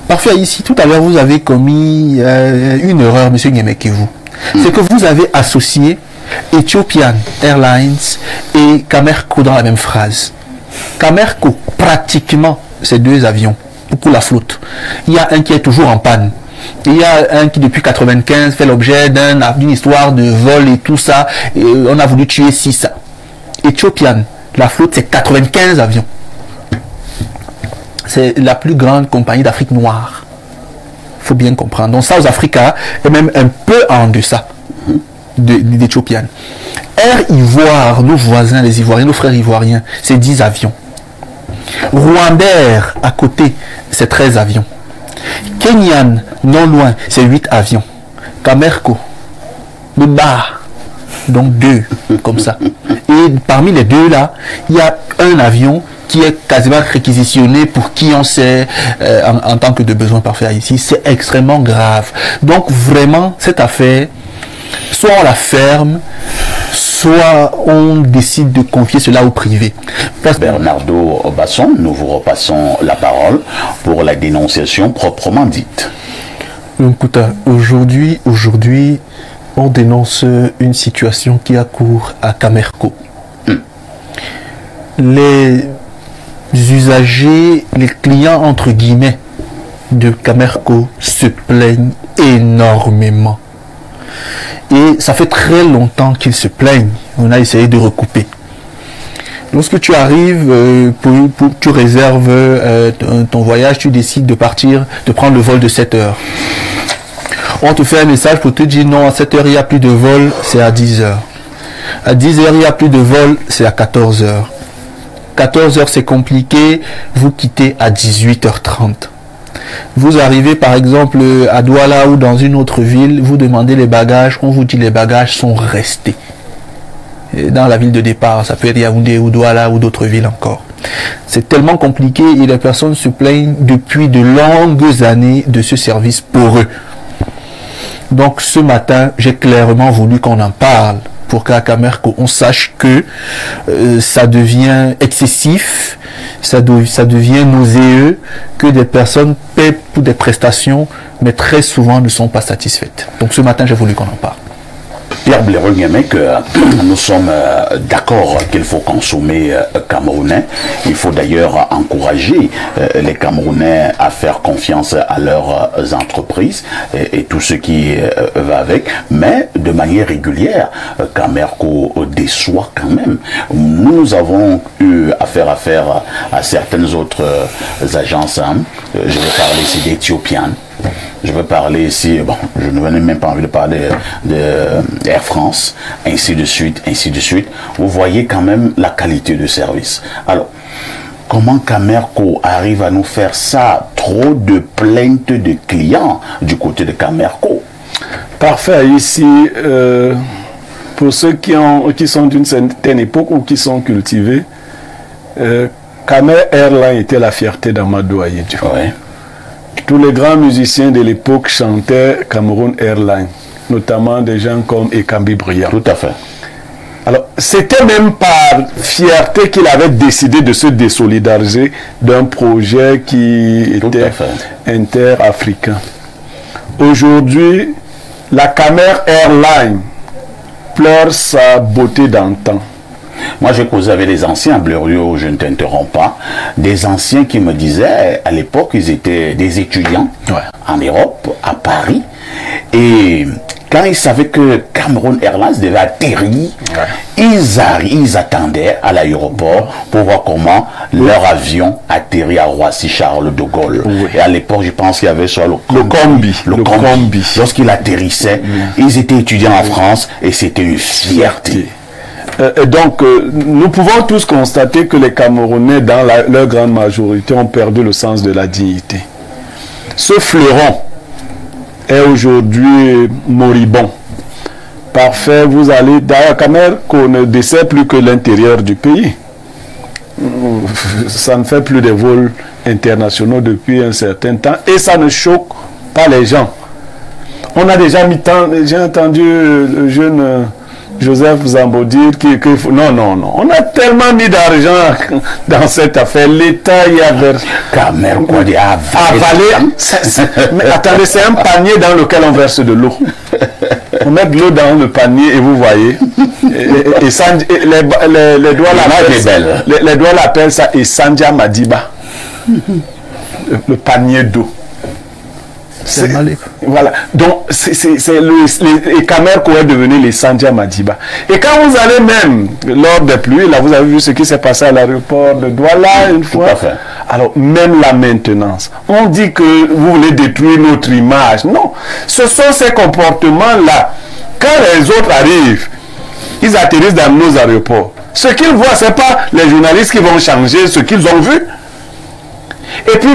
Parfait, ici, tout à l'heure, vous avez commis une erreur, monsieur Ngemekevu. C'est que vous avez associé Ethiopian Airlines et Camerco dans la même phrase. Camerco, pratiquement, c'est deux avions pour la flotte. Il y a un qui est toujours en panne. Il y a un qui, depuis 95, fait l'objet d'une histoire de vol et tout ça. Et on a voulu tuer 6. Ethiopian, la flotte, c'est 95 avions. C'est la plus grande compagnie d'Afrique noire. Il faut bien comprendre. Donc South Africa est même un peu en deçà d'Ethiopian. Air Ivoire, nos voisins, les Ivoiriens, nos frères ivoiriens, c'est 10 avions. Rwandair, à côté, c'est 13 avions. Kenyan, non loin, c'est 8 avions. Camerco, le bas, donc 2, comme ça. Et parmi les deux là, il y a un avion qui est quasiment réquisitionné pour qui on sait en tant que de besoin parfait ici. C'est extrêmement grave. Donc vraiment, cette affaire, soit on la ferme, soit on décide de confier cela au privé. Bernardo Basson, nous vous repassons la parole pour la dénonciation proprement dite. Écoute, aujourd'hui, on dénonce une situation qui a cours à Camerco. Les usagers, les clients entre guillemets de Camerco se plaignent énormément. Et ça fait très longtemps qu'ils se plaignent. On a essayé de recouper. Lorsque tu arrives, tu réserves ton voyage, tu décides de partir, de prendre le vol de 7 heures. On te fait un message pour te dire non, à 7 heures il n'y a plus de vol, c'est à 10 heures. À 10 heures il n'y a plus de vol, c'est à 14 heures. 14 heures c'est compliqué, vous quittez à 18h30. Vous arrivez par exemple à Douala ou dans une autre ville, vous demandez les bagages, on vous dit les bagages sont restés. Et dans la ville de départ, ça peut être Yaoundé ou Douala ou d'autres villes encore. C'est tellement compliqué et les personnes se plaignent depuis de longues années de ce service pour eux. Donc ce matin, j'ai clairement voulu qu'on en parle pour qu'à Camerco, on sache que ça devient excessif, ça devient nauséeux, que des personnes paient pour des prestations, mais très souvent ne sont pas satisfaites. Donc ce matin, j'ai voulu qu'on en parle. Pierre Blaireau-Ngemek, nous sommes d'accord qu'il faut consommer camerounais. Il faut d'ailleurs encourager les Camerounais à faire confiance à leurs entreprises et tout ce qui va avec. Mais de manière régulière, Camerco déçoit quand même. Nous avons eu affaire à certaines autres agences. Je vais parler ici d'Ethiopian. Je veux parler ici, bon, je n'ai même pas envie de parler de Air France, ainsi de suite, ainsi de suite. Vous voyez quand même la qualité de service. Alors, comment Camerco arrive à nous faire ça? Trop de plaintes de clients du côté de Camerco. Parfait. Ici, pour ceux qui sont d'une certaine époque ou qui sont cultivés, Camer Airline était la fierté d'Amadou Ahidjo. Ouais. Tous les grands musiciens de l'époque chantaient Cameroun Airlines, notamment des gens comme Ekambi Briand. Tout à fait. Alors, c'était même par fierté qu'il avait décidé de se désolidariser d'un projet qui était interafricain. Aujourd'hui, la Camer Airlines pleure sa beauté d'antan. Moi, j'ai causé avec les anciens, Blériot, je ne t'interromps pas, des anciens qui me disaient, à l'époque, ils étaient des étudiants en Europe, à Paris, et quand ils savaient que Cameroun Airlines devait atterrir, ils attendaient à l'aéroport pour voir comment leur avion atterrit à Roissy-Charles de Gaulle. Et à l'époque, je pense qu'il y avait soit le combi. Lorsqu'il atterrissait, ils étaient étudiants en France et c'était une fierté. Donc, nous pouvons tous constater que les Camerounais, dans leur grande majorité, ont perdu le sens de la dignité. Ce fleuron est aujourd'hui moribond. Parfait, vous allez... D'ailleurs, Camerco ne dessert plus que l'intérieur du pays. Ça ne fait plus des vols internationaux depuis un certain temps et ça ne choque pas les gens. On a déjà mis tant... J'ai entendu le jeune Joseph Zambo dire non. On a tellement mis d'argent dans cette affaire. L'État y a versé. Camerco a avalé. Mais attendez, c'est un panier dans lequel on verse de l'eau. On met de l'eau dans le panier et vous voyez. Les doigts l'appellent ça et Sandia Madiba. Le panier d'eau. Voilà. Donc, les Camerco est devenu les Sandia Madiba. Et quand vous allez même, lors des pluies, là, vous avez vu ce qui s'est passé à l'aéroport de Douala une fois. Alors, même la maintenance. On dit que vous voulez détruire notre image. Non. Ce sont ces comportements-là. Quand les autres arrivent, ils atterrissent dans nos aéroports. Ce qu'ils voient, ce n'est pas les journalistes qui vont changer ce qu'ils ont vu. Et puis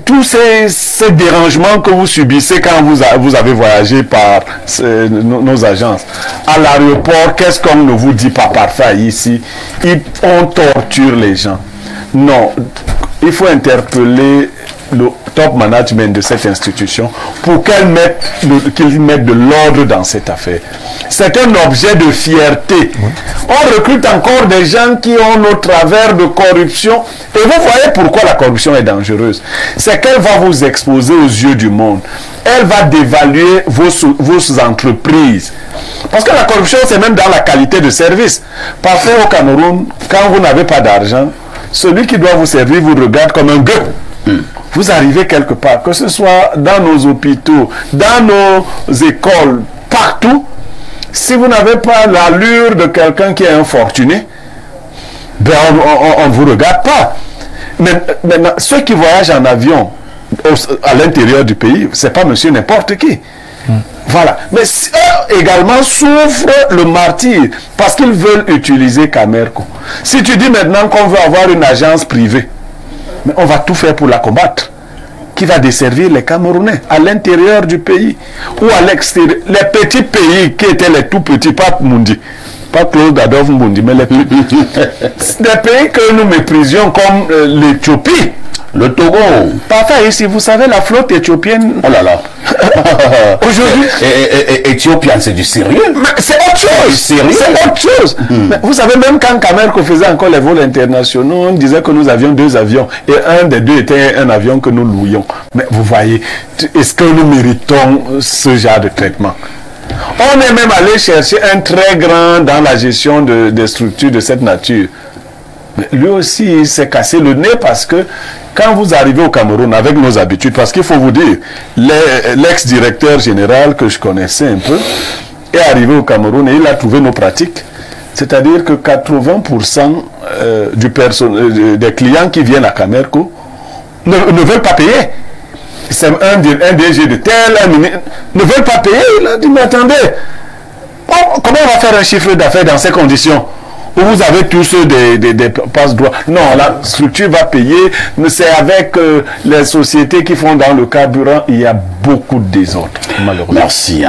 tous ces dérangements que vous subissez quand vous avez voyagé par nos agences. À l'aéroport, qu'est-ce qu'on ne vous dit pas parfois ici? On torture les gens. Non, il faut interpeller le top management de cette institution pour qu'ils mettent de l'ordre dans cette affaire. C'est un objet de fierté. On recrute encore des gens qui ont nos travers de corruption. Et vous voyez pourquoi la corruption est dangereuse. C'est qu'elle va vous exposer aux yeux du monde. Elle va dévaluer vos entreprises. Parce que la corruption, c'est même dans la qualité de service. Parfois au Cameroun, quand vous n'avez pas d'argent, celui qui doit vous servir vous regarde comme un gueux. Vous arrivez quelque part, que ce soit dans nos hôpitaux, dans nos écoles, partout, si vous n'avez pas l'allure de quelqu'un qui est un fortuné, ben on ne vous regarde pas. Maintenant, ceux qui voyagent en avion à l'intérieur du pays, c'est pas monsieur n'importe qui. Voilà. Mais eux également souffrent le martyre parce qu'ils veulent utiliser Camerco. Si tu dis maintenant qu'on veut avoir une agence privée, mais on va tout faire pour la combattre, qui va desservir les Camerounais à l'intérieur du pays ou à l'extérieur. Les petits pays qui étaient les tout petits, pas Mundi, pas Claude Adolphe Mundi, mais les petits. Des pays que nous méprisions comme l'Éthiopie. Le Togo. Parfois ici, vous savez, la flotte éthiopienne. Oh là là. Aujourd'hui. Éthiopien, c'est du sérieux. C'est autre chose. C'est autre chose. Mais vous savez, même quand Camerco faisait encore les vols internationaux, on disait que nous avions 2 avions. Et un des 2 était un avion que nous louions. Mais vous voyez, est-ce que nous méritons ce genre de traitement? On est même allé chercher un très grand dans la gestion des structures de cette nature. Mais lui aussi, il s'est cassé le nez parce que quand vous arrivez au Cameroun avec nos habitudes, parce qu'il faut vous dire, l'ex-directeur général que je connaissais un peu est arrivé au Cameroun et il a trouvé nos pratiques. C'est-à-dire que 80% des clients qui viennent à Camerco ne veulent pas payer. C'est un DG de tel, ne veulent pas payer. Il a dit, mais attendez, comment on va faire un chiffre d'affaires dans ces conditions où vous avez tous des passe-droits? Non, la structure va payer, mais c'est avec les sociétés qui font dans le carburant, il y a beaucoup de désordre, malheureusement. Merci.